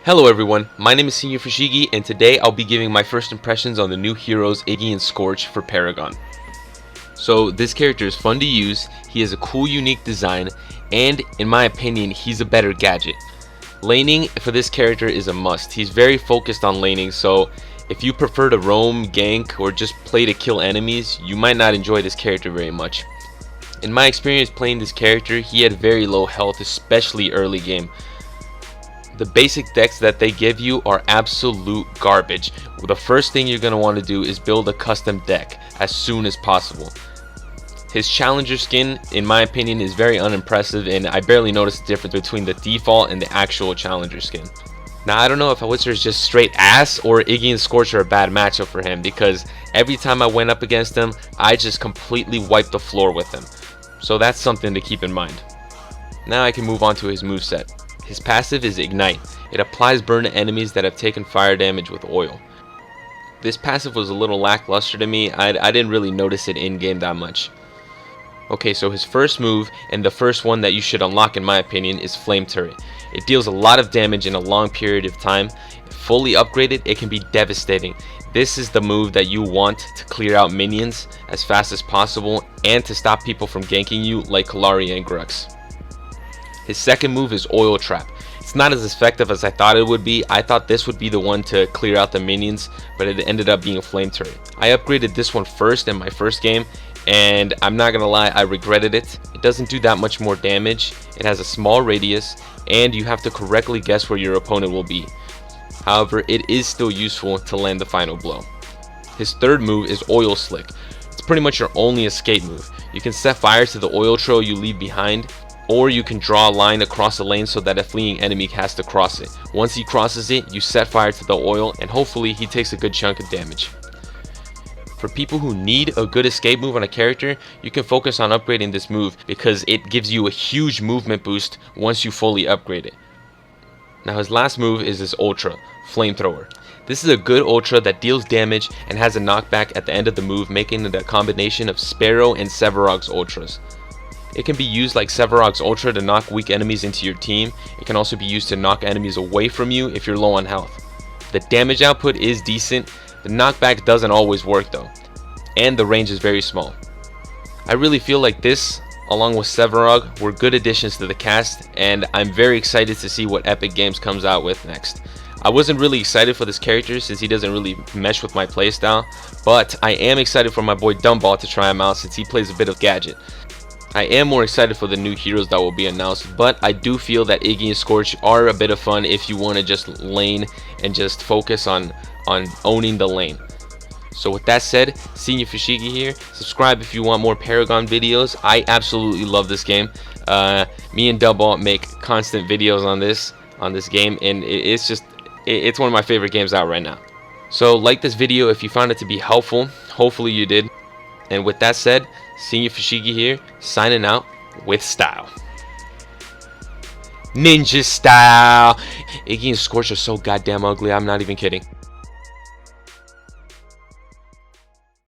Hello everyone, my name is Senior Fushigi and today I'll be giving my first impressions on the new heroes Iggy and Scorch for Paragon. So this character is fun to use, he has a cool unique design, and in my opinion he's a better gadget. Laning for this character is a must. He's very focused on laning, so if you prefer to roam, gank, or just play to kill enemies, you might not enjoy this character very much. In my experience playing this character, he had very low health, especially early game. The basic decks that they give you are absolute garbage. The first thing you're going to want to do is build a custom deck as soon as possible. His challenger skin, in my opinion, is very unimpressive, and I barely noticed the difference between the default and the actual challenger skin. Now I don't know if Wizard is just straight ass or Iggy and Scorch are a bad matchup for him, because every time I went up against him, I just completely wiped the floor with him. So that's something to keep in mind. Now I can move on to his moveset. His passive is Ignite. It applies burn to enemies that have taken fire damage with oil. This passive was a little lackluster to me. I didn't really notice it in game that much. Okay, so his first move, and the first one that you should unlock in my opinion, is Flamethrower. It deals a lot of damage in a long period of time. Fully upgraded, it can be devastating. This is the move that you want to clear out minions as fast as possible and to stop people from ganking you like Kalari and Grux. His second move is Oil Trap. It's not as effective as I thought it would be. I thought this would be the one to clear out the minions, but it ended up being a Flamethrower. I upgraded this one first in my first game, and I'm not gonna lie, I regretted it. It doesn't do that much more damage, it has a small radius, and you have to correctly guess where your opponent will be. However, it is still useful to land the final blow. His third move is Oil Slick. It's pretty much your only escape move. You can set fire to the oil trail you leave behind, or you can draw a line across the lane so that a fleeing enemy has to cross it. Once he crosses it, you set fire to the oil, and hopefully he takes a good chunk of damage. For people who need a good escape move on a character, you can focus on upgrading this move because it gives you a huge movement boost once you fully upgrade it. Now his last move is his Ultra, Flamethrower. This is a good Ultra that deals damage and has a knockback at the end of the move, making it a combination of Sparrow and Sevarog's Ultras. It can be used like Sevarog's Ultra to knock weak enemies into your team. It can also be used to knock enemies away from you if you're low on health. The damage output is decent. The knockback doesn't always work though, and the range is very small. I really feel like this, along with Sevarog, were good additions to the cast, and I'm very excited to see what Epic Games comes out with next. I wasn't really excited for this character since he doesn't really mesh with my playstyle, but I am excited for my boy Dumbball to try him out since he plays a bit of gadget. I am more excited for the new heroes that will be announced, but I do feel that Iggy and Scorch are a bit of fun if you want to just lane and just focus on owning the lane. So with that said, Senior Fushigi here. Subscribe if you want more Paragon videos. I absolutely love this game. Me and Double make constant videos on this game, and it's one of my favorite games out right now. So like this video if you found it to be helpful. Hopefully you did. And with that said, Senior Fushigi here, signing out with style. Ninja style! Iggy and Scorch are so goddamn ugly, I'm not even kidding.